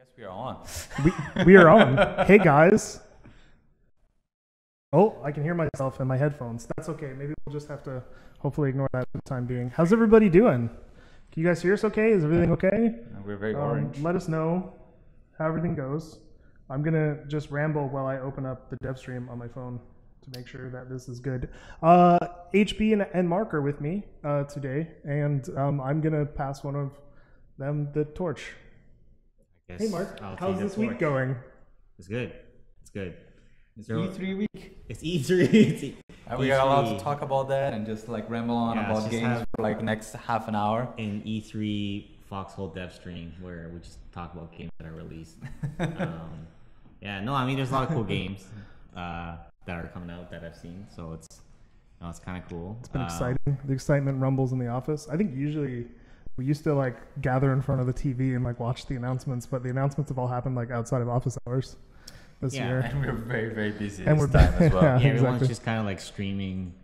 guess we are on. We are on. Hey guys. Oh, I can hear myself in my headphones. That's okay. Maybe we'll just have to hopefully ignore that for the time being. How's everybody doing? Can you guys hear us okay? Is everything okay? We're very orange. Let us know how everything goes. I'm going to just ramble while I open up the Devstream on my phone to make sure that this is good. HB and Mark are with me today, and I'm going to pass one of them the torch. Hey Mark, how's this week going? It's good. It's good. It's E3 week. It's E3. We are allowed to talk about that and just like ramble on about games for like next half an hour. In E3 Foxhole Devstream, where we just talk about games that are released. There's a lot of cool games that are coming out that I've seen, so it's kind of cool. It's been exciting. The excitement rumbles in the office. I think usually we used to like gather in front of the TV and like watch the announcements, but the announcements have all happened like outside of office hours this year. And we're very, very busy and this time as well. Everyone's just kind of like streaming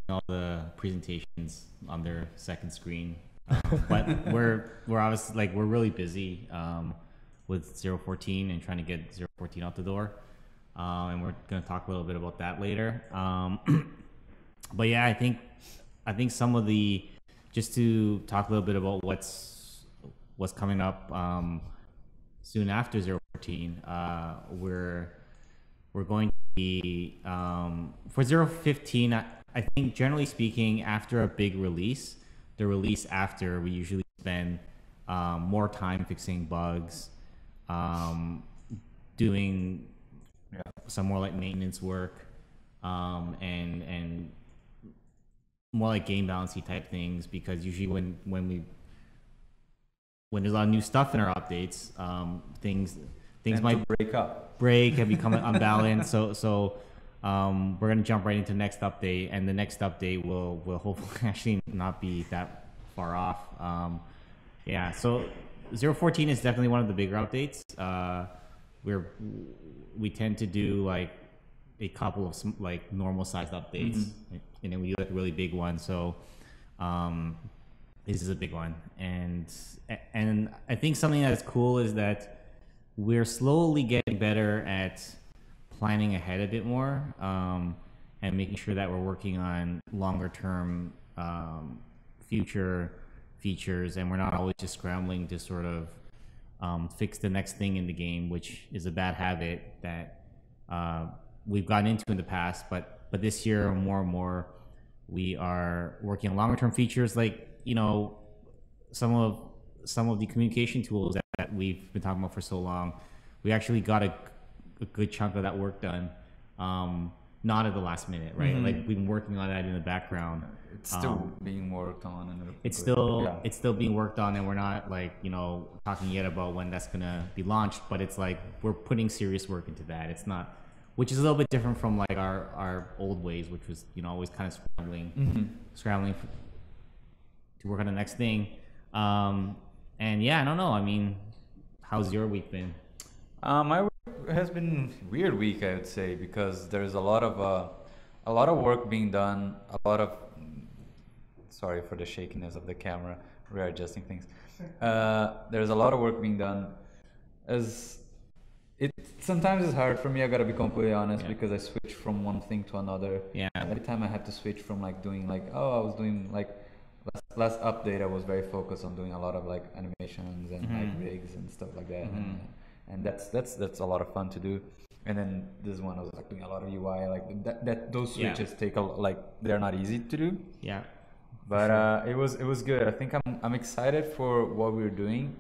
all the presentations on their second screen. But we're obviously like we're really busy with 014 and trying to get 014 out the door. And we're going to talk a little bit about that later. But yeah, I think some of the, just to talk a little bit about what's coming up soon after 014, we're going to be for 015. I think generally speaking, after a big release, the release after, we usually spend more time fixing bugs, doing some more like maintenance work, and more like game balancing type things, because usually when there's a lot of new stuff in our updates, things might break and become unbalanced. So we're gonna jump right into the next update, and the next update will hopefully actually not be that far off. So 014 is definitely one of the bigger updates. We tend to do like a couple of like normal sized updates, and then we do like a really big one. So this is a big one, and I think something that's cool is that we're slowly getting better at planning ahead a bit more, and making sure that we're working on longer term future features, and we're not always just scrambling to sort of fix the next thing in the game, which is a bad habit that we've gotten into in the past. But this year, more and more, we are working on longer term features, like some of the communication tools that we've been talking about for so long. We actually got a good chunk of that work done, not at the last minute, right? Like we've been working on that in the background. It's still being worked on, and it's still being worked on, and we're not like talking yet about when that's gonna be launched. But it's like we're putting serious work into that. It's not, which is a little bit different from like our old ways, which was always kind of scrambling to work on the next thing. And yeah, I don't know. I mean, how's your week been? My week has been a weird week, I would say, because there's a lot of work being done. Sorry for the shakiness of the camera. We're adjusting things. There's a lot of work being done. Sometimes it's hard for me. I gotta be completely honest, because I switch from one thing to another. Yeah. Every time I have to switch from like doing like I was doing like last update, I was very focused on doing a lot of like animations and like rigs and stuff like that, and that's a lot of fun to do. And then this one I was like doing a lot of UI, like those switches take they're not easy to do. Yeah. But it was good. I think I'm excited for what we're doing.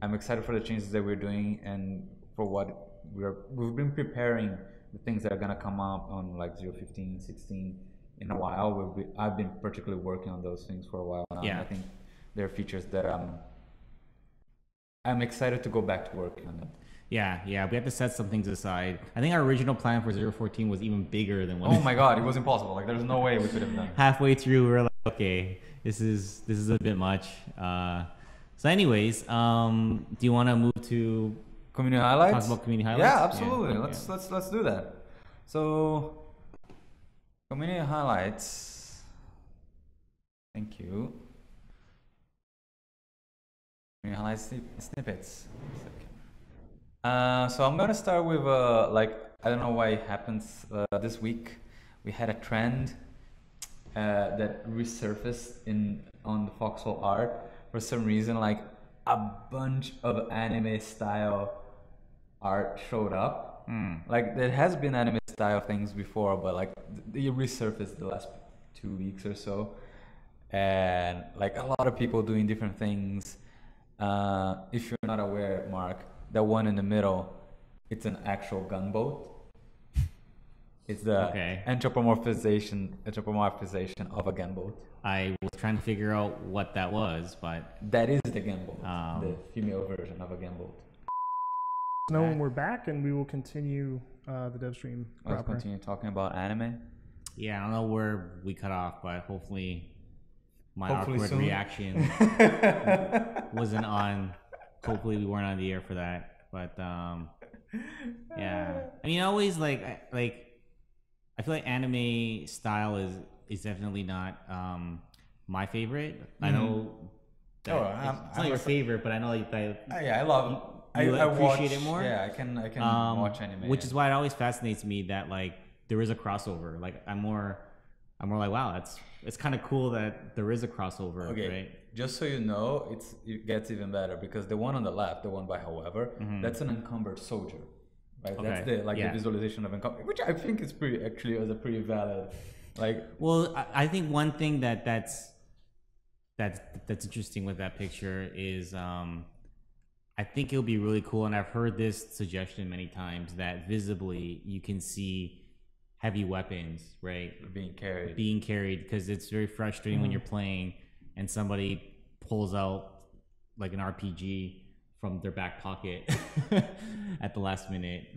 I'm excited for the changes that we're doing, and for what we've been preparing the things that are gonna come up on like 015, 16 in a while. I've been particularly working on those things for a while now. Yeah. And I think there are features that I'm excited to go back to working on them. Yeah, we have to set some things aside. I think our original plan for 014 was even bigger than what. Oh my god, it was impossible. Like there's no way we could have done. Halfway through, we were like, okay, this is a bit much. So anyways, do you want to move to community highlights? Talk about community highlights? Yeah, absolutely. Yeah. Let's do that. So community highlights. Thank you. Community highlights snippets. So I'm gonna start with like I don't know why it happens this week. We had a trend that resurfaced on the Foxhole art for some reason. Like a bunch of anime style art showed up. Like there has been anime style things before, but like they resurfaced the last 2 weeks or so, and like a lot of people doing different things. If you're not aware, Mark, the one in the middle, it's an actual gunboat. It's the anthropomorphization of a gunboat. I was trying to figure out what that was, but that is the gunboat, the female version of a gunboat. No, we're back, and we will continue the dev stream. Let's continue talking about anime. Yeah, I don't know where we cut off, but hopefully my awkward soon. Reaction wasn't on. Hopefully we weren't on the air for that. But yeah, I mean, always like I feel like anime style is definitely not my favorite. I know that it's not your favorite, but I know that I love. I appreciate watch, it more. Yeah, I can watch anime. Which is why it always fascinates me that like there is a crossover. Like I'm more like, wow, it's kind of cool that there is a crossover. Okay, right? Just so you know, it gets even better because the one on the left, the one by however, that's an encumbered soldier, right? Okay. That's the visualization of encumbered, which I think is was a pretty valid, like. Well, I think one thing that's interesting with that picture is I think it'll be really cool, and I've heard this suggestion many times that visibly you can see heavy weapons, right, being carried because it's very frustrating when you're playing and somebody pulls out like an RPG from their back pocket at the last minute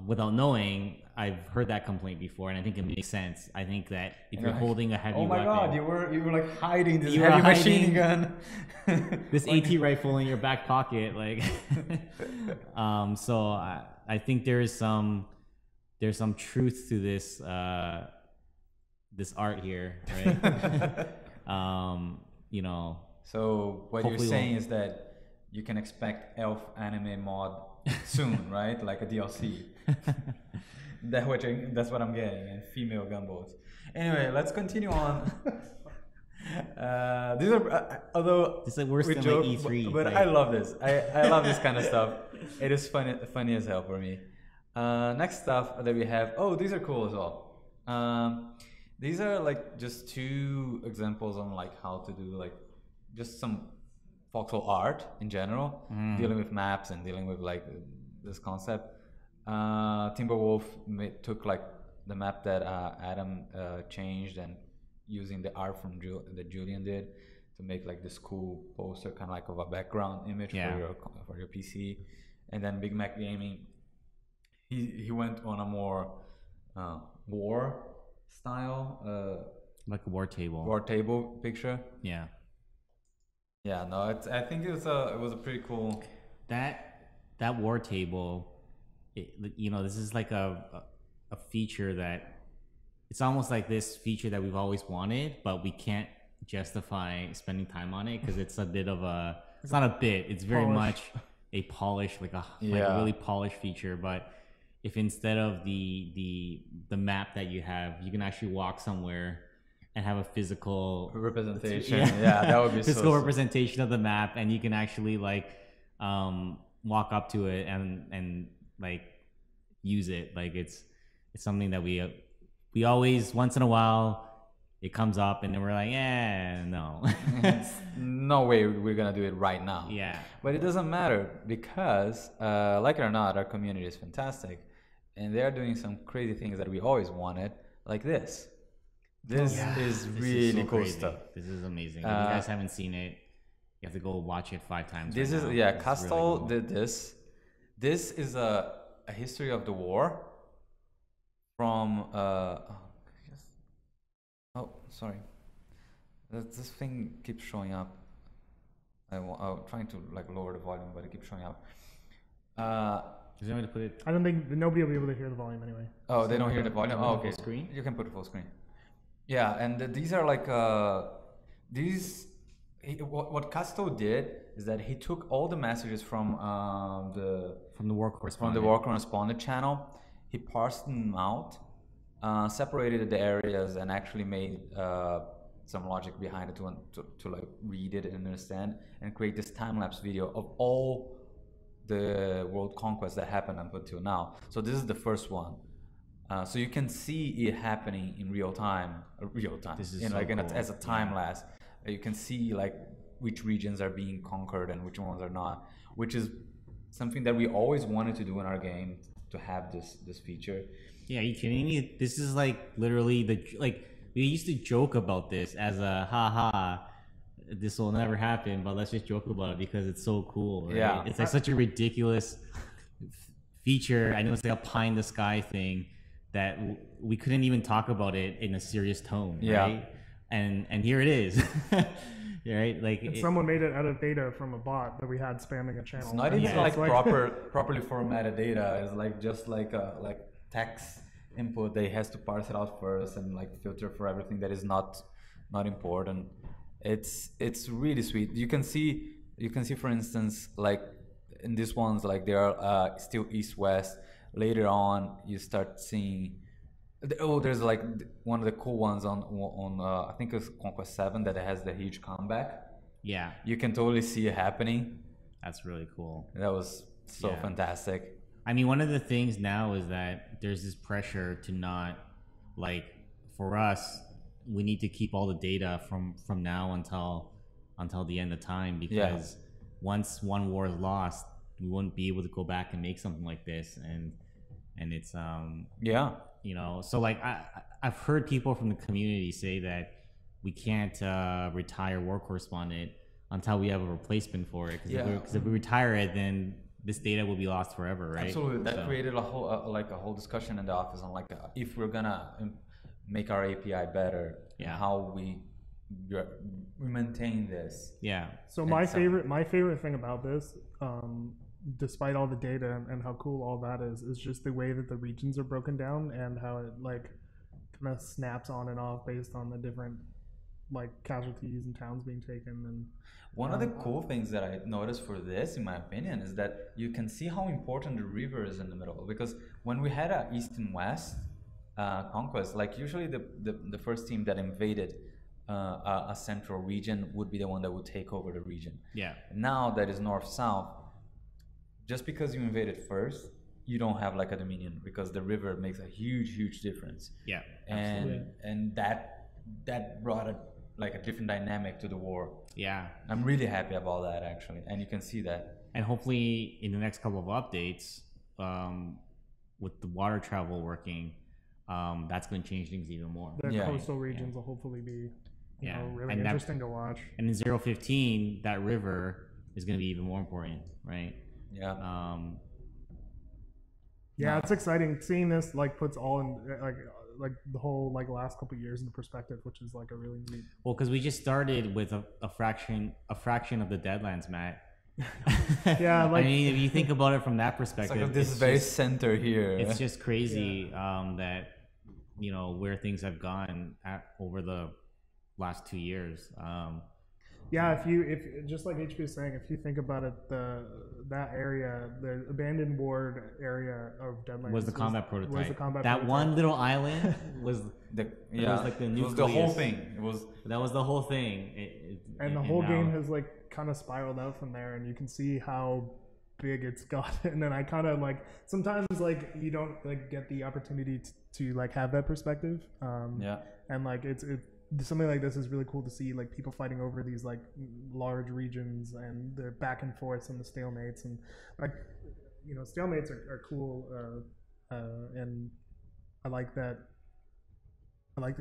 without knowing. I've heard that complaint before, and I think it makes sense. I think that if you're holding a heavy weapon, oh my god, you were like hiding this heavy machine gun, this AT rifle in your back pocket, like. So I think there's some truth to this this art here, right? You know. So what you're saying is that you can expect elf anime mod soon, right? Like a DLC. That's what I'm getting. And female gunboats. Anyway, let's continue on. These are although it's like worse than joke, like E3, but I love this. I love this kind of stuff. It is funny as hell for me. Next stuff that we have. Oh, these are cool as well. These are like just 2 examples on like how to do like just some Foxhole art in general, dealing with maps and dealing with like this concept. Timberwolf took like the map that Adam changed and using the art from that Julian did to make like this cool poster, kind of like of a background image for your PC. And then Big Mac Gaming, he went on a more war style, like a war table picture. Yeah, no, I think it was a pretty cool. That war table, you know, this is like a feature that it's almost like this feature that we've always wanted, but we can't justify spending time on it because it's a bit of a. It's not a bit. It's very much a polished, like a really polished feature. But if instead of the map that you have, you can actually walk somewhere and have a physical representation. Yeah, that would be physical representation of the map, and you can actually like walk up to it and like use it. Like it's something that we always once in a while it comes up, and then we're like, yeah, no, no way we're gonna do it right now. Yeah, but it doesn't matter because like it or not, our community is fantastic, and they are doing some crazy things that we always wanted, like this. This is really cool stuff. This is amazing. If you guys haven't seen it, you have to go watch it 5 times. This is Castle really cool. Did this. This is a history of the war from sorry. This thing keeps showing up. I'm trying to like lower the volume, but it keeps showing up. Is there a way to put it? I don't think nobody will be able to hear the volume anyway. Oh, they don't hear the volume. Oh, okay. Full screen. You can put it full screen. Yeah, and these are like what Casto did is that he took all the messages from the war correspondent channel. He parsed them out, separated the areas, and actually made some logic behind it to like read it and understand, and create this time-lapse video of all the world conquests that happened up until now. So this is the first one. So you can see it happening in real time. This is as a time lapse. You can see like which regions are being conquered and which ones are not, which is something that we always wanted to do in our game, to have this feature. Yeah, are you kidding me? This is like literally we used to joke about this as a haha, this will never happen, but let's just joke about it because it's so cool, right? Yeah. It's like such a ridiculous feature. I know it's like a pie in the sky thing that we couldn't even talk about it in a serious tone, right? And here it is. Right? Like someone made it out of data from a bot that we had spamming a channel. It's not even properly formatted data. It's like just like text input. They has to parse it out first and like filter for everything that is not important. It's really sweet. You can see for instance, like in these ones, like they are still east-west. Later on, you start seeing. There's like one of the cool ones on I think it's Conquest 7 that has the huge comeback. Yeah, you can totally see it happening. That's really cool. That was so fantastic. I mean, one of the things now is that there's this pressure to not, like, for us, we need to keep all the data from now until the end of time, because once one war is lost, we wouldn't be able to go back and make something like this, and it's you know, so like I've heard people from the community say that we can't retire war correspondent until we have a replacement for it, because if we retire it, then this data will be lost forever, right? Absolutely. That created a whole discussion in the office on like if we're gonna make our API better, how we maintain this. Yeah. So my favorite thing about this, despite all the data and how cool all that is just the way that the regions are broken down and how it like kind of snaps on and off based on the different like casualties and towns being taken. And one of the cool things that I noticed for this, in my opinion, is that you can see how important the river is in the middle, because when we had a east and west conquest, like usually the first team that invaded a central region would be the one that would take over the region. Yeah. Now that is north-south, just because you invaded first, you don't have like a dominion, because the river makes a huge difference. Yeah, and that brought a different dynamic to the war. Yeah, I'm really happy about that actually, and you can see that. And hopefully in the next couple of updates, with the water travel working, that's going to change things even more. The coastal regions will hopefully be really interesting to watch. And in 015, that river is going to be even more important, right? Yeah. It's exciting seeing this. Like puts all in like the whole like last couple of years into perspective, which is like a really neat. Well, because we just started with a fraction of the Deadlands, Matt. Yeah, like I mean, if you think about it from that perspective, it's like this very center here. It's just crazy that where things have gone over the last 2 years. If just like HP was saying, if you think about it, that area, the abandoned ward area of Deadlands was the combat prototype. Was the combat that prototype. one little island was the was like the nucleus. It was the whole thing. That was the whole thing. And the whole game has like kind of spiraled out from there, and you can see how big it's gotten. And I kind of like sometimes like you don't like get the opportunity to like have that perspective. And like it's something like this is really cool to see, like people fighting over these like large regions and the back and forths and the stalemates, and like stalemates are cool, and I like that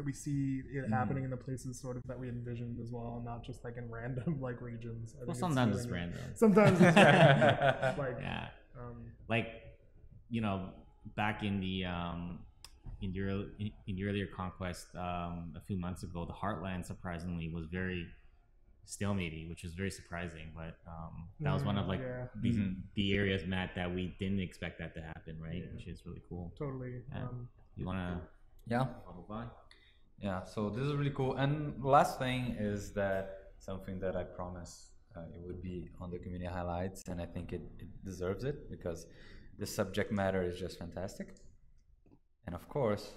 we see it happening in the places sort of that we envisioned as well, and not just like in random like regions. Well, sometimes it's random. Sometimes it's random. Back in the in the earlier conquest a few months ago, the Heartland surprisingly was very stalematy, which is very surprising. But that was one of like the areas, Matt, that we didn't expect that to happen, right? Which is really cool. Totally. You wanna? Yeah. Yeah. So this is really cool. And last thing is that something that I promised it would be on the community highlights, and I think it deserves it because the subject matter is just fantastic. And of course,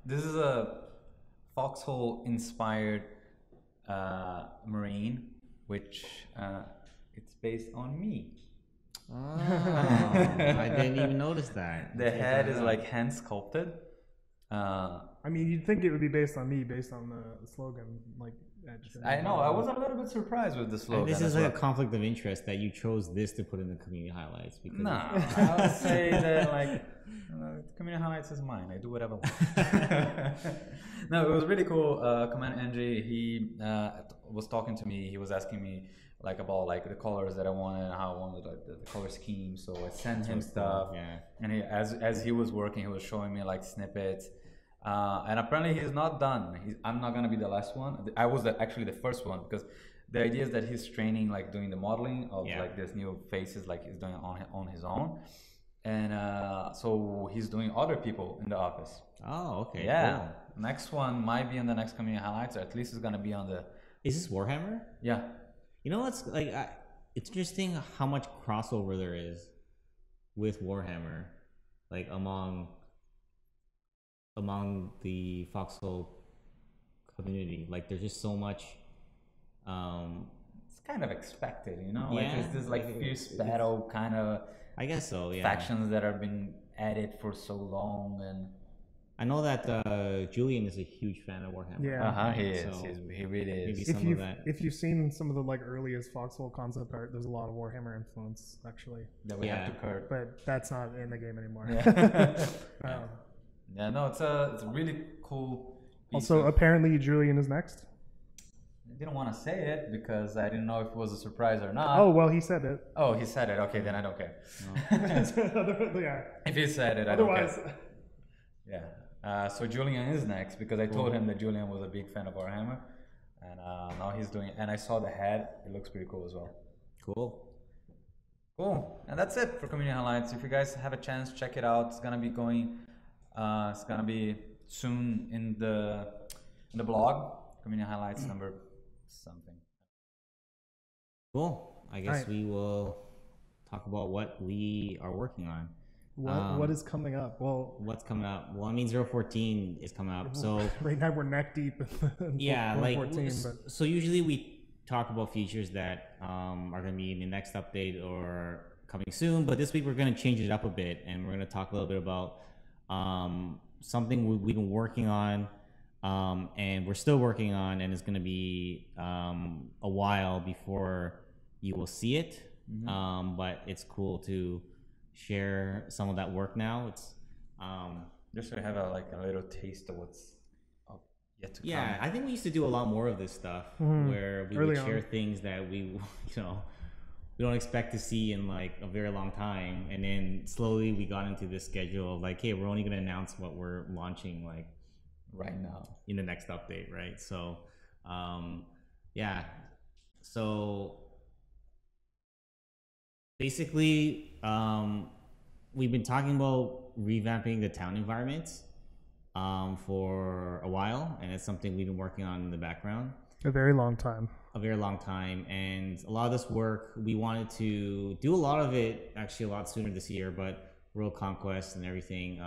this is a Foxhole inspired marine, which it's based on me. Oh, I didn't even notice that. The head is like hand sculpted. I mean, you'd think it would be based on me, based on the slogan, like. I know. I was a little bit surprised with the slogan. And this is like a conflict of interest that you chose this to put in the community highlights. Because nah, I would say that like community highlights is mine. I do whatever I want. No, it was really cool. Command Angie, he was talking to me. He was asking me like about like the colors that I wanted and how I wanted like the color scheme. So I sent him stuff. Yeah. And he, as he was working, he was showing me like snippets. And apparently he's not done. I'm not gonna be the last one. I was actually the first one because the idea is that he's training, like doing the modeling of like this new faces, like he's doing on his own, and so he's doing other people in the office. Oh, okay. Yeah. Cool. Next one might be on the next community highlights, or at least it's gonna be on the. Is this Warhammer? Yeah. You know what's like? It's interesting how much crossover there is with Warhammer, like among the Foxhole community. Like there's just so much it's kind of expected, you know? Yeah, like it's this like fierce battle kind of, I guess so, yeah. Factions that have been added for so long. And I know that Julian is a huge fan of Warhammer. Yeah. He is. So he really is. If you've seen some of the like earliest Foxhole concept art, there's a lot of Warhammer influence actually. That we have to curb. But that's not in the game anymore. Yeah. Yeah, no, it's a really cool piece. Also, apparently Julian is next. I didn't want to say it because I didn't know if it was a surprise or not. Oh, well, he said it. Oh, he said it. Okay, then I don't care. No. Yeah. If he said it, I don't care. Yeah. So Julian is next because I told him that Julian was a big fan of Warhammer. And now he's doing it. And I saw the head. It looks pretty cool as well. Cool. And that's it for Community Highlights. If you guys have a chance, check it out. It's going to be going... it's gonna be soon in the blog, community highlights number something. Cool. I guess we will talk about what we are working on. What is coming up? Well, what's coming up? Well, I mean, 014 is coming up. So right now we're neck deep. In 14, so usually we talk about features that are going to be in the next update or coming soon. But this week we're going to change it up a bit, and we're going to talk a little bit about something we've been working on, and we're still working on, and it's going to be a while before you will see it. But it's cool to share some of that work now. It's just to have a little taste of what's yet to come. Yeah, I think we used to do a lot more of this stuff where we would share things that we don't expect to see in like a very long time, and then slowly we got into this schedule of like, hey, we're only going to announce what we're launching like right now in the next update, right? So so basically we've been talking about revamping the town environments for a while, and it's something we've been working on in the background a very long time. And a lot of this work, we wanted to do a lot of it actually a lot sooner this year, but World Conquest and everything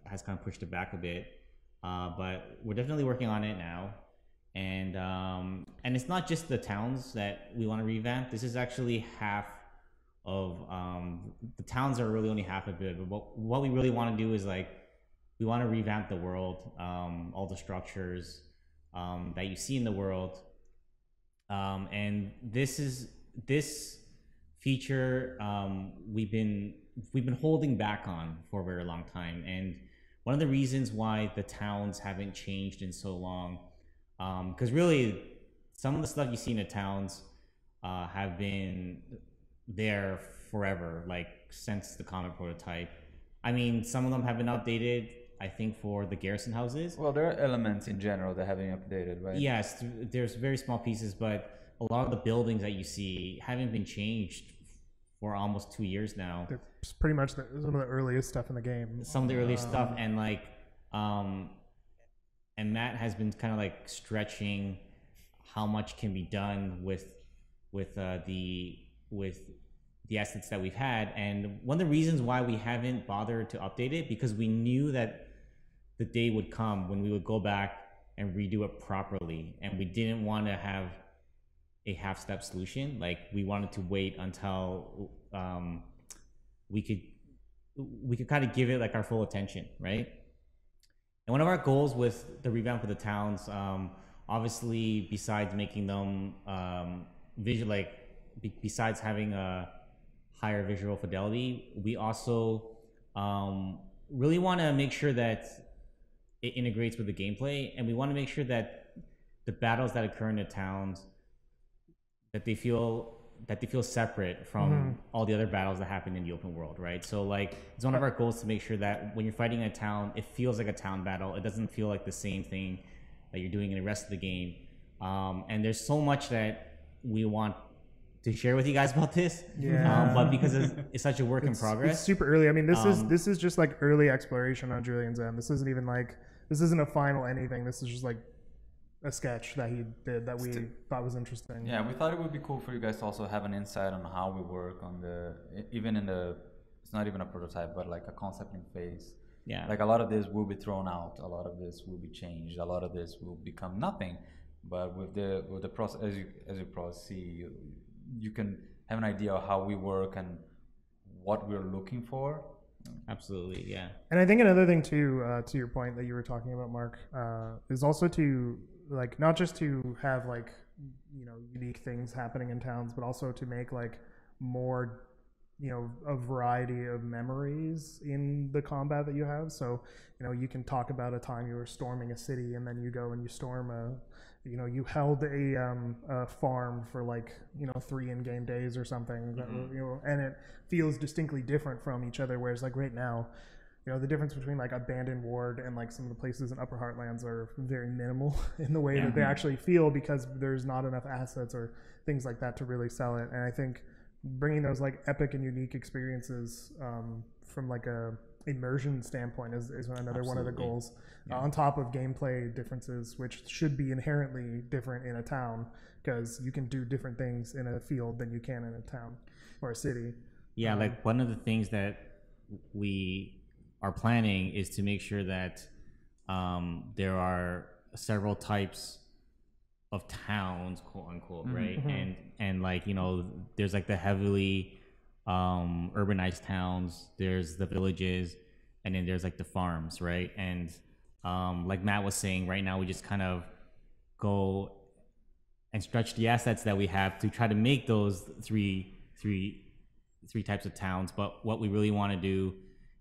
has kind of pushed it back a bit. But we're definitely working on it now. And it's not just the towns that we want to revamp. This is actually half of the towns are really only half of it. But what we really want to do is like, we want to revamp the world, all the structures that you see in the world. And this feature we've been holding back on for a very long time. And one of the reasons why the towns haven't changed in so long, because really some of the stuff you see in the towns have been there forever, like since the comic prototype. I mean, some of them have been updated, I think, for the garrison houses. Well, there are elements in general that have been updated, right? Yes, there's very small pieces, but a lot of the buildings that you see haven't been changed for almost 2 years now. It's pretty much some of the earliest stuff in the game. Some of the earliest stuff, and like Matt has been kind of like stretching how much can be done with the assets that we've had. And one of the reasons why we haven't bothered to update it, because we knew that the day would come when we would go back and redo it properly, and we didn't want to have a half-step solution. Like, we wanted to wait until we could kind of give it like our full attention, right? And one of our goals with the revamp of the towns, obviously, besides making them visual, like besides having a higher visual fidelity, we also really want to make sure that it integrates with the gameplay, and we want to make sure that the battles that occur in the towns, that they feel separate from all the other battles that happen in the open world, right? So like, it's one of our goals to make sure that when you're fighting a town, it feels like a town battle. It doesn't feel like the same thing that you're doing in the rest of the game. And there's so much that we want to share with you guys about this, but because it's such a work in progress, it's super early. I mean, this is just like early exploration on Julian's end. This isn't even like, this isn't a final anything. This is just like a sketch that he did that we thought was interesting. Yeah, we thought it would be cool for you guys to also have an insight on how we work on even in the, it's not even a prototype, but like a concepting phase. Yeah, like a lot of this will be thrown out, a lot of this will be changed, a lot of this will become nothing. But with the process, as you probably see, you can have an idea of how we work and what we're looking for. Absolutely, yeah. And I think another thing too, to your point that you were talking about, Mark, is also to like not just to have like, you know, unique things happening in towns, but also to make like more, you know, a variety of memories in the combat that you have. So, you know, you can talk about a time you were storming a city, and then you go and you storm you know, you held a farm for like, you know, 3 in-game days or something, that, you know, and it feels distinctly different from each other. Whereas like right now, you know, the difference between like Abandoned Ward and like some of the places in Upper Heartlands are very minimal in the way that they actually feel, because there's not enough assets or things like that to really sell it. And I think bringing those like epic and unique experiences from like a immersion standpoint is another one of the goals, on top of gameplay differences, which should be inherently different in a town, because you can do different things in a field than you can in a town or a city. Yeah, like one of the things that we are planning is to make sure that there are several types of towns, quote unquote, right? And like, you know, there's like the heavily urbanized towns, there's the villages, and then there's like the farms, right? And like Matt was saying, right now we just kind of go and stretch the assets that we have to try to make those three types of towns. But what we really want to do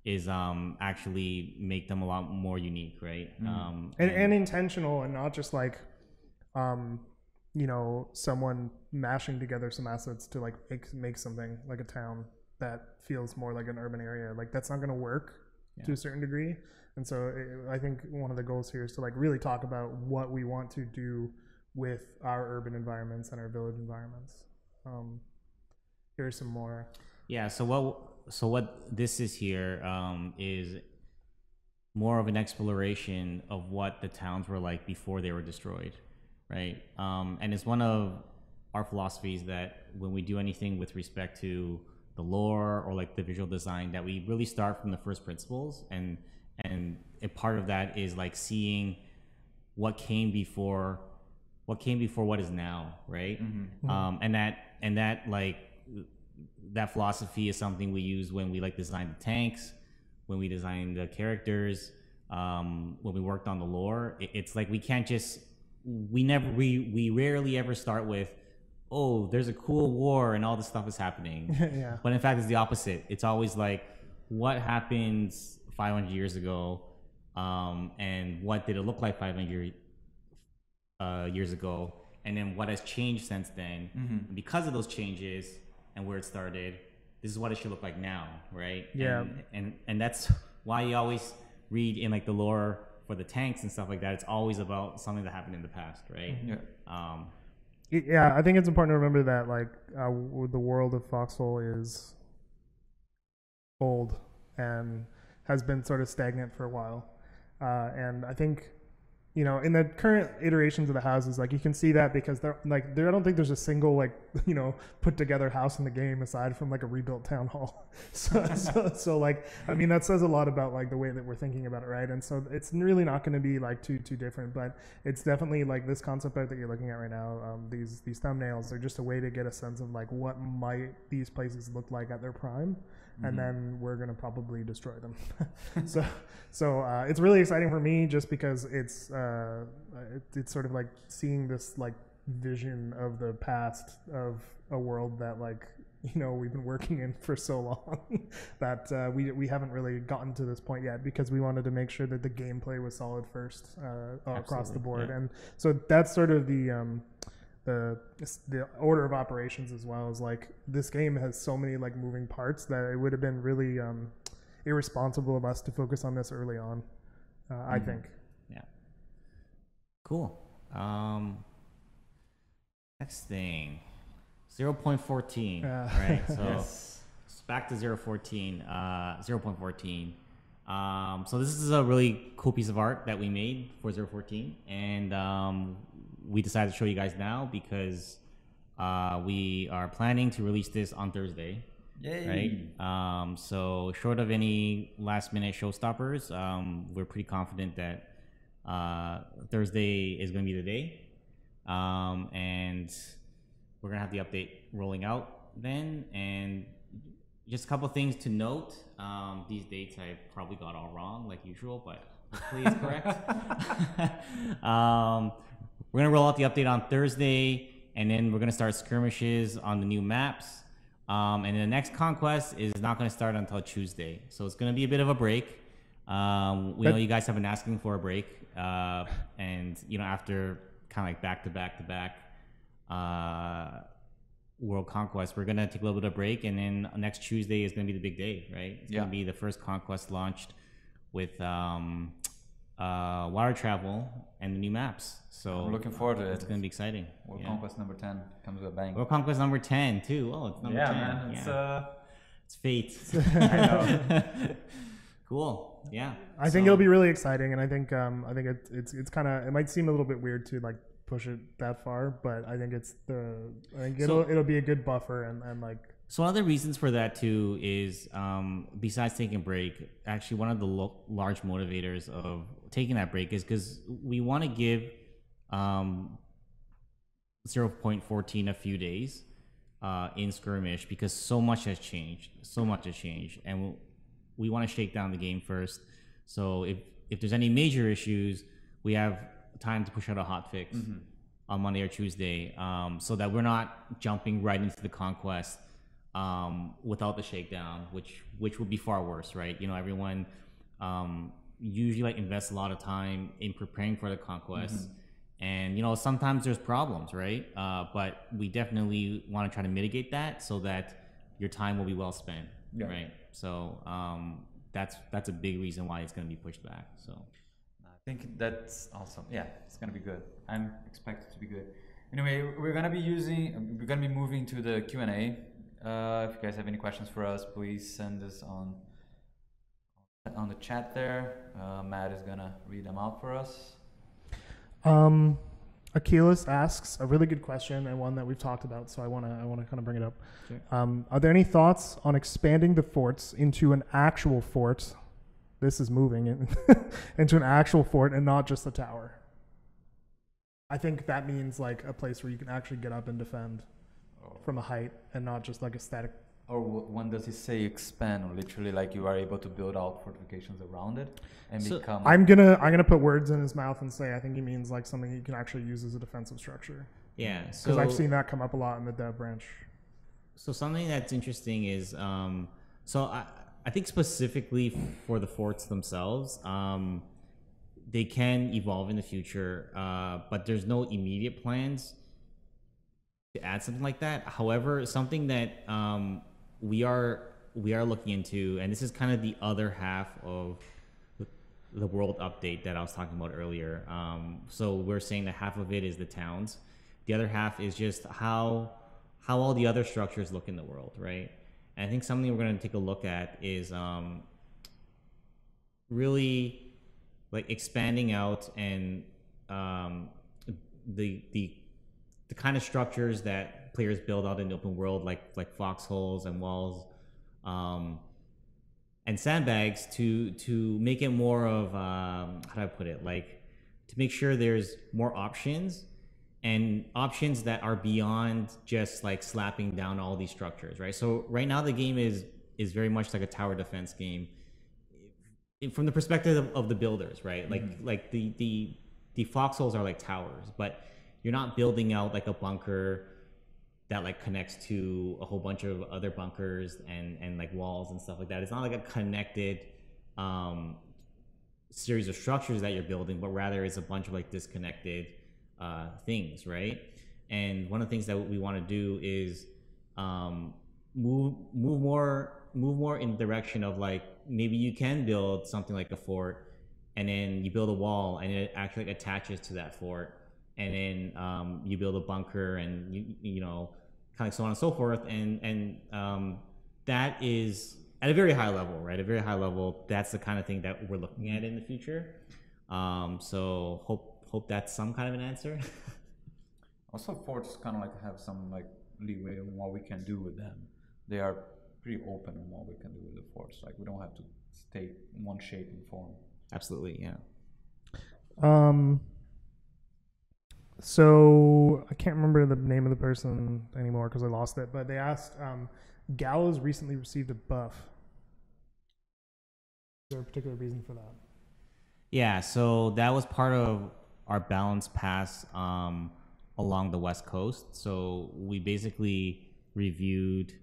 is actually make them a lot more unique, right? And intentional, and not just like you know, someone mashing together some assets to like make something like a town that feels more like an urban area. Like, that's not going to work to a certain degree. And so I think one of the goals here is to like really talk about what we want to do with our urban environments and our village environments. Here's some more. Yeah. So what this is here is more of an exploration of what the towns were like before they were destroyed, right? And it's one of our philosophies that when we do anything with respect to the lore or like the visual design, that we really start from the first principles, and a part of that is like seeing what came before what is now, right? And that like that philosophy is something we use when we like design the tanks, when we design the characters, when we worked on the lore. It's like we can't just we rarely ever start with, oh, there's a cool war and all this stuff is happening. Yeah. But in fact, it's the opposite. It's always like, what happens 500 years ago, and what did it look like 500 years ago, and then what has changed since then. And because of those changes and where it started, this is what it should look like now, right? Yeah. And that's why you always read in like the lore for the tanks and stuff like that. It's always about something that happened in the past, right? Yeah, I think it's important to remember that like the world of Foxhole is old and has been sort of stagnant for a while, and I think you know, in the current iterations of the houses, like you can see that because they're like, I don't think there's a single like, you know, put together house in the game aside from like a rebuilt town hall. So like, I mean, that says a lot about like the way that we're thinking about it, right? And so it's really not going to be like too different, but it's definitely like this concept art that you're looking at right now. These thumbnails are just a way to get a sense of like what might these places look like at their prime. And then we're gonna probably destroy them. so it's really exciting for me just because it's sort of like seeing this like vision of the past of a world that like, you know, we've been working in for so long that we haven't really gotten to this point yet because we wanted to make sure that the gameplay was solid first across the board. Yeah. And so that's sort of the order of operations as well. Is like this game has so many like moving parts that it would have been really irresponsible of us to focus on this early on. I think. Yeah. Cool. Next thing, 0.14. Right. So yes. Back to 0.14. 0.14. So this is a really cool piece of art that we made for 0.14, and we decided to show you guys now because we are planning to release this on Thursday. Yay. Right? So short of any last minute showstoppers, we're pretty confident that Thursday is going to be the day. And we're going to have the update rolling out then. And just a couple things to note. These dates I probably got all wrong like usual, but hopefully it's correct. We're going to roll out the update on Thursday, and then we're going to start skirmishes on the new maps. And the next conquest is not going to start until Tuesday. So it's going to be a bit of a break. We know you guys have been asking for a break. And, you know, after kind of like back-to-back World Conquest, we're going to take a little bit of break. And then next Tuesday is going to be the big day, right? It's going to be the first conquest launched with water travel and the new maps. So I'm looking forward to it. It's going to be exciting. World Conquest number 10 comes with a bang. World Conquest number 10 too. Oh, it's number 10. Man, it's fate. I know. Cool. Yeah. I think it'll be really exciting, and I think it's kind of, it might seem a little bit weird to like push it that far, but I think it'll be a good buffer and like. So one of the reasons for that too is, besides taking a break, actually one of the large motivators of taking that break is because we want to give 0.14 a few days in skirmish because so much has changed, and we want to shake down the game first. So if there's any major issues, we have time to push out a hot fix on Monday or Tuesday, so that we're not jumping right into the conquest without the shakedown, which would be far worse, right? You know, everyone usually like invests a lot of time in preparing for the conquest, and you know sometimes there's problems, right? But we definitely want to try to mitigate that so that your time will be well spent, right? So that's a big reason why it's going to be pushed back. So I think that's awesome. Yeah, it's going to be good. I'm expected to be good. Anyway, we're going to be moving to the Q&A. If you guys have any questions for us, please send us on the chat there. Matt is gonna read them out for us. Achilles asks a really good question and one that we've talked about, so I want to kind of bring it up. Sure. Are there any thoughts on expanding the forts into an actual fort? This is moving into an actual fort and not just a tower. I think that means like a place where you can actually get up and defend from a height and not just like a static. Or when does he say expand? Or literally like you are able to build out fortifications around it and become. I'm gonna put words in his mouth and say I think he means like something you can actually use as a defensive structure. Yeah, because I've seen that come up a lot in the dev branch. So something that's interesting is so I think specifically for the forts themselves, they can evolve in the future, but there's no immediate plans to add something like that. However, something that we are looking into, and this is kind of the other half of the world update that I was talking about earlier. So we're saying that half of it is the towns, the other half is just how all the other structures look in the world, right? And I think something we're going to take a look at is really like expanding out and the kind of structures that players build out in the open world, like foxholes and walls, and sandbags, to make it more of how do I put it, like to make sure there's more options, and options that are beyond just like slapping down all these structures, right? So right now the game is very much like a tower defense game from the perspective of the builders, right? Like the foxholes are like towers, but you're not building out like a bunker that like connects to a whole bunch of other bunkers and like walls and stuff like that. It's not like a connected series of structures that you're building, but rather it's a bunch of like disconnected things, right? And one of the things that we want to do is move more in the direction of like maybe you can build something like a fort, and then you build a wall and it actually like attaches to that fort, and then you build a bunker, and you know, kind of so on and so forth, and that is at a very high level, right? At a very high level, that's the kind of thing that we're looking at in the future. So hope that's some kind of an answer. Also, forts kind of like have some like leeway on what we can do with them. They are pretty open on what we can do with the forts. Like we don't have to stay in one shape and form. Absolutely, yeah. So I can't remember the name of the person anymore because I lost it, but they asked, Gallows recently received a buff. Is there a particular reason for that? Yeah, so that was part of our balance pass along the West Coast. So we basically reviewed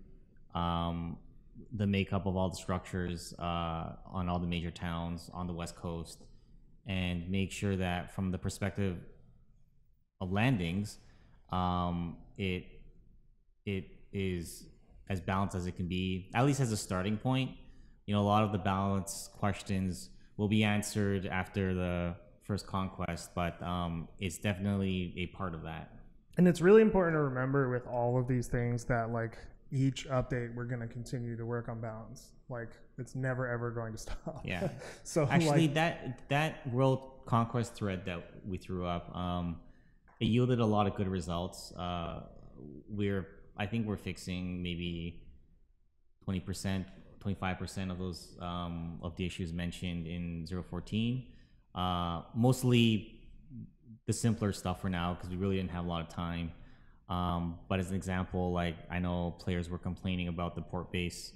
the makeup of all the structures on all the major towns on the West Coast, and make sure that from the perspective of landings, it is as balanced as it can be, at least as a starting point. You know, a lot of the balance questions will be answered after the first conquest, but it's definitely a part of that. And it's really important to remember with all of these things that like each update we're going to continue to work on balance. Like it's never ever going to stop. Yeah. So actually, like, that world conquest thread that we threw up, it yielded a lot of good results. I think we're fixing maybe 20%, 25% of those of the issues mentioned in 014. Mostly the simpler stuff for now because we really didn't have a lot of time. But as an example, like I know players were complaining about the port base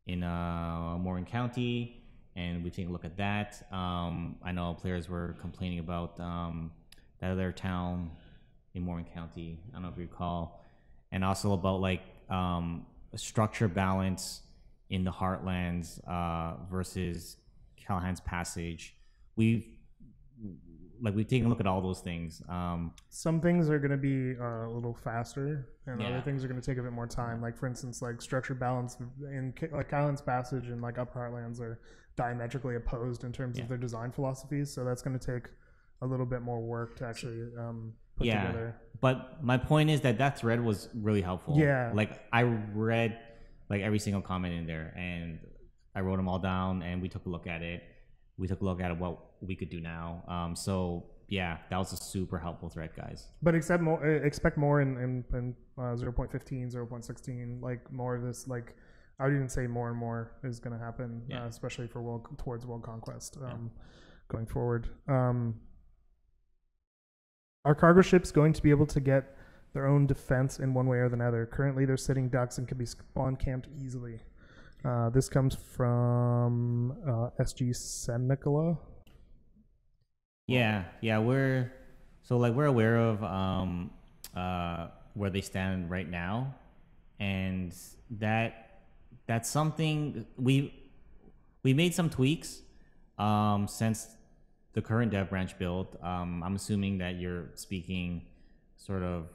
in Morgan County, and we take a look at that. I know players were complaining about that other town in Morgan County. I don't know if you recall, and also about like structure balance in the Heartlands versus Callahan's Passage. We've taken a look at all those things. Some things are going to be a little faster, and other things are going to take a bit more time. Like for instance, like structure balance in like Callahan's Passage and like Upper Heartlands are diametrically opposed in terms of their design philosophies. So that's going to take a little bit more work to actually put together. But my point is that thread was really helpful. Yeah. Like I read like every single comment in there, and I wrote them all down, and we took a look at it. We took a look at what we could do now. So yeah, that was a super helpful thread, guys. But expect more in 0.15, 0.16, like more of this. Like I would even say more and more is going to happen, especially for towards world conquest going forward. Are cargo ships going to be able to get their own defense in one way or another? Currently, they're sitting ducks and can be spawn camped easily. This comes from SG Senicola. Yeah, we're aware of where they stand right now, and that's something we made some tweaks since the current dev branch build. I'm assuming that you're speaking sort of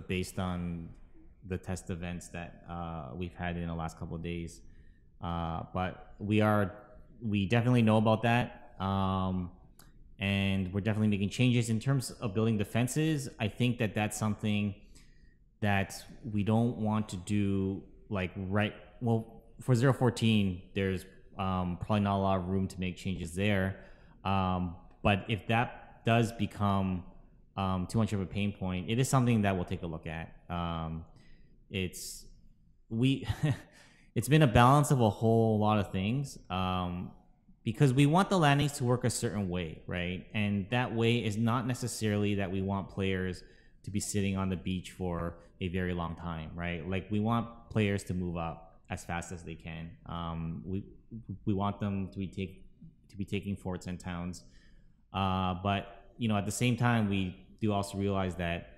based on the test events that we've had in the last couple of days, but we definitely know about that, and we're definitely making changes in terms of building defenses. I think that's something that we don't want to do for 014. There's probably not a lot of room to make changes there, but if that does become too much of a pain point, it is something that we'll take a look at. It's been a balance of a whole lot of things, because we want the landings to work a certain way, right? And that way is not necessarily that we want players to be sitting on the beach for a very long time, right? Like, we want players to move up as fast as they can. We want them to be taking forts and towns, but at the same time, we do also realize that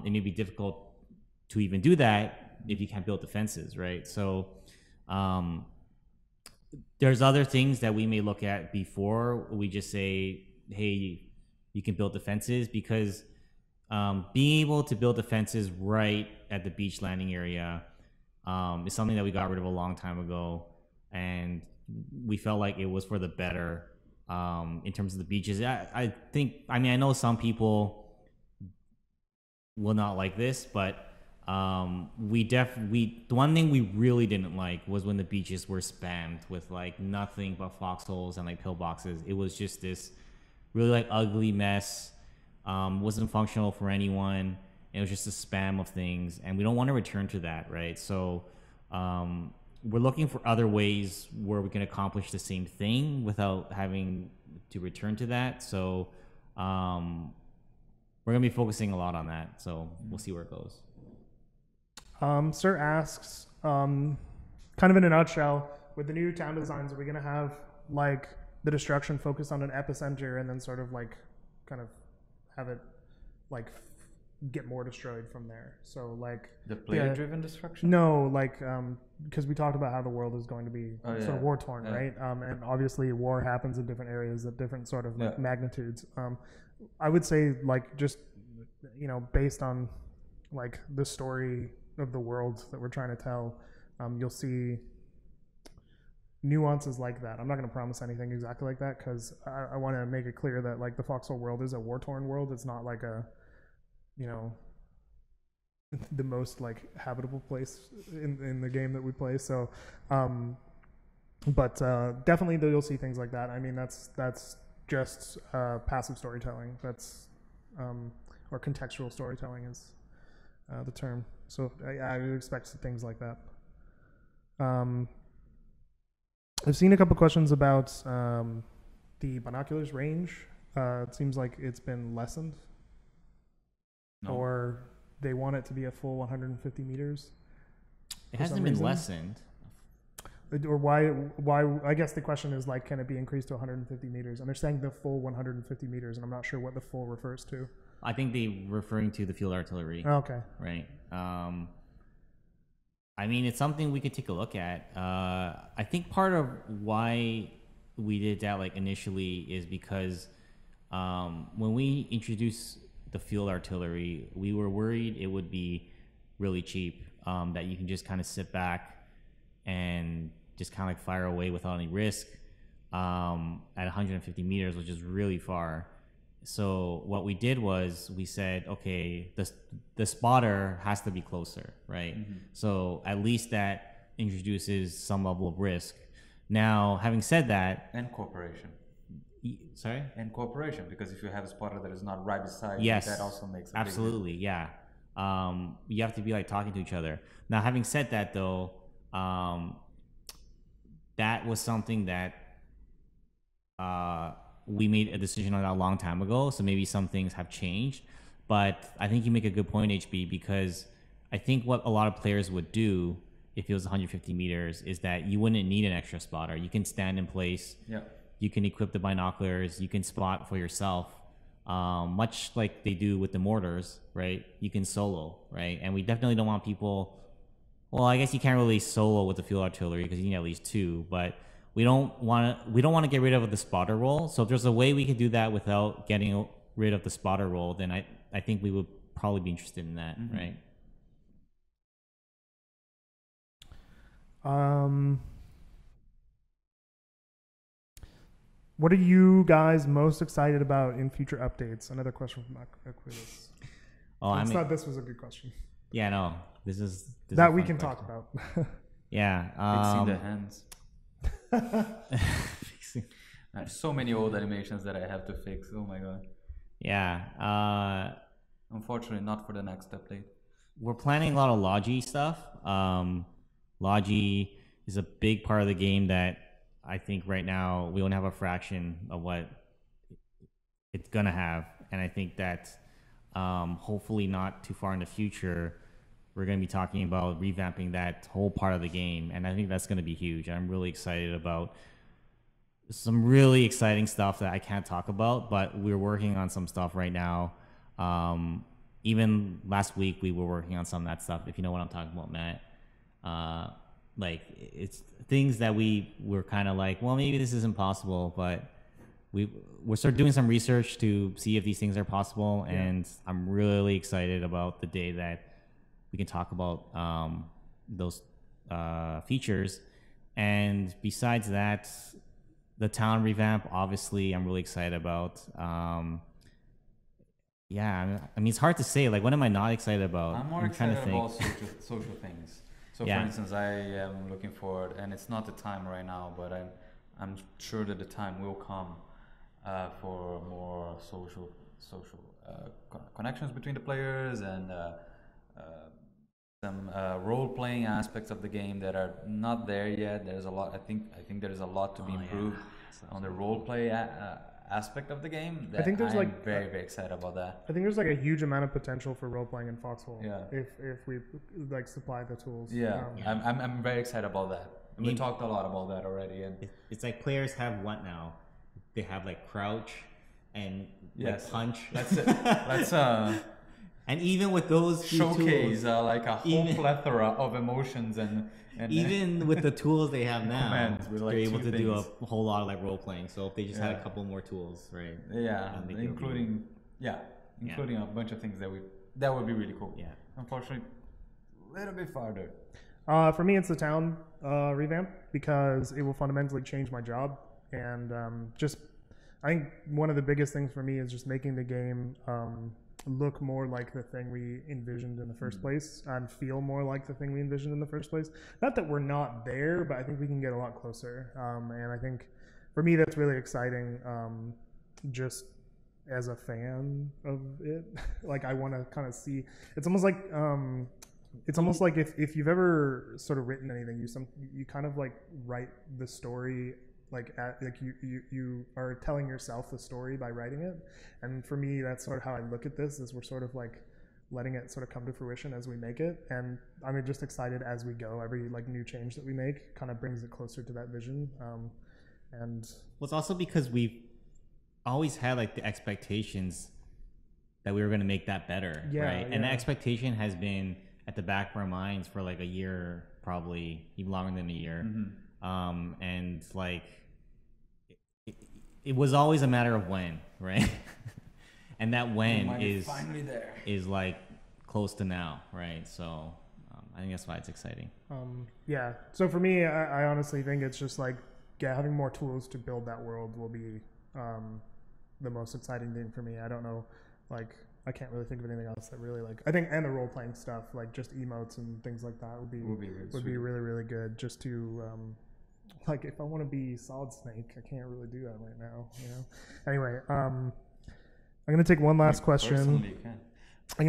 it may be difficult to even do that if you can't build defenses, right? So there's other things that we may look at before we just say, hey, you can build defenses, because being able to build defenses right at the beach landing area is something that we got rid of a long time ago, and we felt like it was for the better in terms of the beaches. I know some people will not like this, but the one thing we really didn't like was when the beaches were spammed with like nothing but foxholes and like pillboxes. It was just this really like ugly mess. Wasn't functional for anyone. It was just a spam of things, and we don't want to return to that, right? So we're looking for other ways where we can accomplish the same thing without having to return to that. So we're going to be focusing a lot on that. So we'll see where it goes. Sir asks, kind of in a nutshell, with the new town designs, are we going to have like the destruction focused on an epicenter and then sort of like kind of have it like get more destroyed from there? So like the player-driven destruction? No, like because we talked about how the world is going to be sort of war-torn, right? And obviously war happens in different areas at different sort of like magnitudes. I would say like just based on like the story of the world that we're trying to tell, you'll see nuances like that. I'm not going to promise anything exactly like that, because I want to make it clear that like the Foxhole world is a war-torn world. It's not like a the most like habitable place in the game that we play. So but definitely you'll see things like that. I mean, that's just passive storytelling. That's or contextual storytelling is the term. So I would expect things like that. I've seen a couple questions about the binoculars range. It seems like it's been lessened. No. Or they want it to be a full 150 meters. It hasn't been lessened. Or why? I guess the question is like, can it be increased to 150 meters? And they're saying the full 150 meters, and I'm not sure what the full refers to. I think they're referring to the field artillery. Oh, okay. Right. I mean, it's something we could take a look at. I think part of why we did that like initially is because when we introduced the field artillery, we were worried it would be really cheap, that you can just kind of sit back and just kind of like fire away without any risk at 150 meters, which is really far. So what we did was we said, okay, the spotter has to be closer, right? Mm-hmm. So at least that introduces some level of risk. Now, having said that, and cooperation. Sorry? And cooperation, because if you have a spotter that is not right beside yes, you, that also makes a absolutely, big deal. Yeah. You have to be like talking to each other. Now, having said that, though, that was something that we made a decision on that a long time ago, so maybe some things have changed. But I think you make a good point, HB, because I think what a lot of players would do if it was 150 meters is that you wouldn't need an extra spotter. You can stand in place. Yeah. You can equip the binoculars. You can spot for yourself, much like they do with the mortars, right? You can solo, right? And we definitely don't want people. Well, I guess you can't really solo with the field artillery because you need at least two, but we don't want to get rid of the spotter role. So if there's a way we could do that without getting rid of the spotter role, then I think we would probably be interested in that, mm-hmm. right? What are you guys most excited about in future updates? Another question from Aquilas. I thought this was a good question. Yeah, no, this is that we can talk about. Yeah, fixing the hands. There's so many old animations that I have to fix. Oh my god. Yeah. Unfortunately, not for the next update. We're planning a lot of Logi stuff. Logi is a big part of the game that I think right now we only have a fraction of what it's gonna have, and I think that hopefully not too far in the future, we're gonna be talking about revamping that whole part of the game, and I think that's gonna be huge. I'm really excited about some really exciting stuff that I can't talk about, but we're working on some stuff right now. Even last week we were working on some of that stuff, if you know what I'm talking about, Matt. Like it's things that we were kind of like, well, maybe this isn't possible, but we're sort of doing some research to see if these things are possible, and I'm really excited about the day that we can talk about those features. And besides that, the town revamp, obviously, I'm really excited about. Yeah, I mean, it's hard to say. Like, what am I not excited about? I'm more excited about social things. So, for instance, I am looking forward, and it's not the time right now, but I'm sure that the time will come for more social connections between the players, and some role-playing aspects of the game that are not there yet. There's a lot. I think there is a lot to be improved on the role-play aspect of the game. I think there's I'm very excited about that. I think there's like a huge amount of potential for role-playing in Foxhole. Yeah. If we like supply the tools. Yeah. I'm very excited about that. We talked a lot about that already, and it's like players have what now? They have like crouch and like punch. Let's and even with those showcase tools, like a whole plethora of emotions and even with the tools they have now, like they're able to do a whole lot of like role playing. So if they just had a couple more tools, right? Yeah, including a bunch of things that would be really cool. Yeah. Unfortunately, a little bit farther. For me, it's the town revamp, because it will fundamentally change my job, and I think one of the biggest things for me is just making the game look more like the thing we envisioned in the first place, and feel more like the thing we envisioned in the first place. Not that we're not there, but I think we can get a lot closer. And I think for me that's really exciting, just as a fan of it. Like, I want to kind of see, it's almost like if you've ever sort of written anything, you kind of like write the story, like you are telling yourself the story by writing it. And for me, that's sort of how I look at this, is we're sort of like letting it sort of come to fruition as we make it. And I'm just excited as we go. Every like new change that we make kind of brings it closer to that vision. And well, it's also because we've always had like the expectations that we were going to make that better, right? And the expectation has been at the back of our minds for like a year, probably even longer than a year. And like it was always a matter of when, right? And that when is finally there, is like close to now, right? So I think that's why it's exciting. So for me, I honestly think it's just like having more tools to build that world will be the most exciting thing for me. I don't know, like I can't really think of anything else that really like, I think, and the role playing stuff, like just emotes and things like that would be really, really good, just to like, if I want to be Solid Snake, I can't really do that right now, you know. Anyway, I'm gonna take one last question. I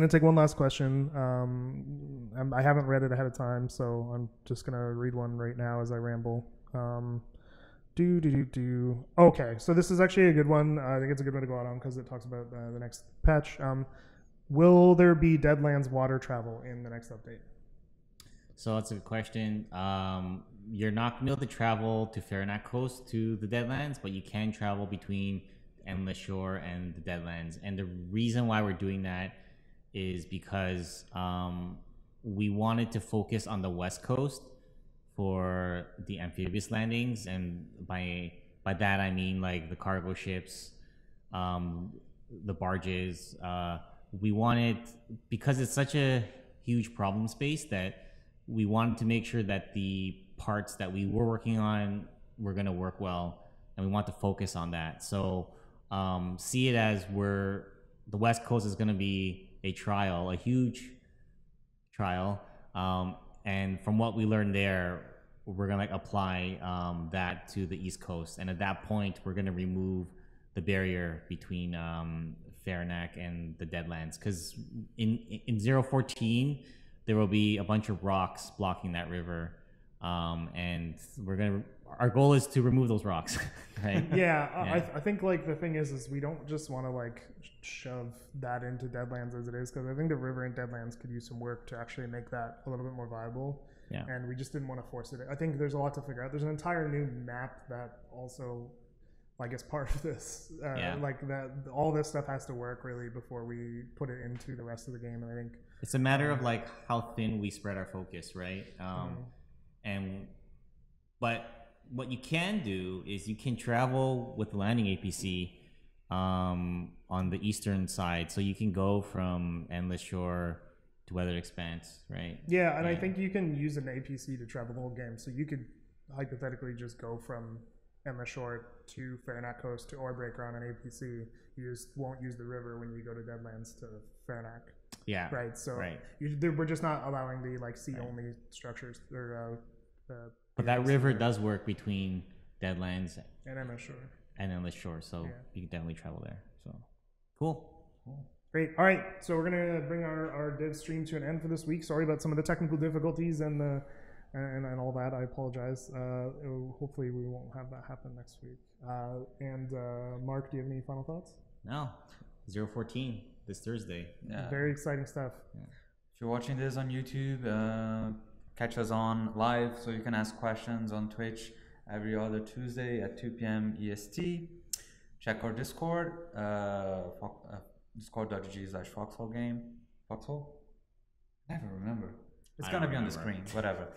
haven't read it ahead of time, so I'm just gonna read one right now as I ramble. Okay, so this is actually a good one. I think it's a good one to go out on because it talks about the next patch. Will there be Deadlands water travel in the next update? So that's a good question. You're not going to be able to travel to Farinac Coast to the Deadlands, but you can travel between Endless Shore and the Deadlands. And the reason why we're doing that is because we wanted to focus on the West Coast for the amphibious landings, and by that I mean like the cargo ships, the barges. We wanted, because it's such a huge problem space, that we wanted to make sure that the parts that we were working on were going to work well, and we want to focus on that. So see it as the West Coast is going to be a trial, a huge trial. And from what we learned there, we're going to like apply that to the East Coast. And at that point, we're going to remove the barrier between Fairnack and the Deadlands, because in 014 there will be a bunch of rocks blocking that river, and our goal is to remove those rocks. Right? Yeah. I think like the thing is we don't just want to like shove that into Deadlands as it is, because I think the river in Deadlands could use some work to actually make that a little bit more viable. Yeah. And we just didn't want to force it. I think there's a lot to figure out. There's an entire new map that also, like, is part of this. Like that, all this stuff has to work really before we put it into the rest of the game. And I think it's a matter of like how thin we spread our focus, right? But what you can do is you can travel with the landing APC on the eastern side, so you can go from Endless Shore to Weathered Expanse, right? Yeah, and I think you can use an APC to travel the whole game. So you could hypothetically just go from Endless Shore to Fairnack Coast to Orebreaker on an APC. You just won't use the river when you go to Deadlands to Fairnack. Yeah. Right. So we're just not allowing the like sea only structures or. But that river does work between Deadlands and Endless Shore. So you can definitely travel there. So cool. Great. All right. So we're gonna bring our dev stream to an end for this week. Sorry about some of the technical difficulties and all that. I apologize. Hopefully we won't have that happen next week. Mark, do you have any final thoughts? No. 014 this Thursday. Yeah. Very exciting stuff. Yeah. If you're watching this on YouTube, catch us on live so you can ask questions on Twitch every other Tuesday at 2 p.m. EST. Check our Discord, discord.gg/Foxhole game. Foxhole? Never remember. It's gonna be on the screen, whatever.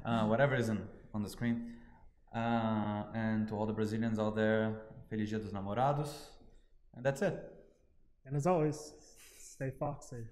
Whatever is on the screen. And to all the Brazilians out there, Feliz Dia dos Namorados. And that's it. And as always, stay foxy.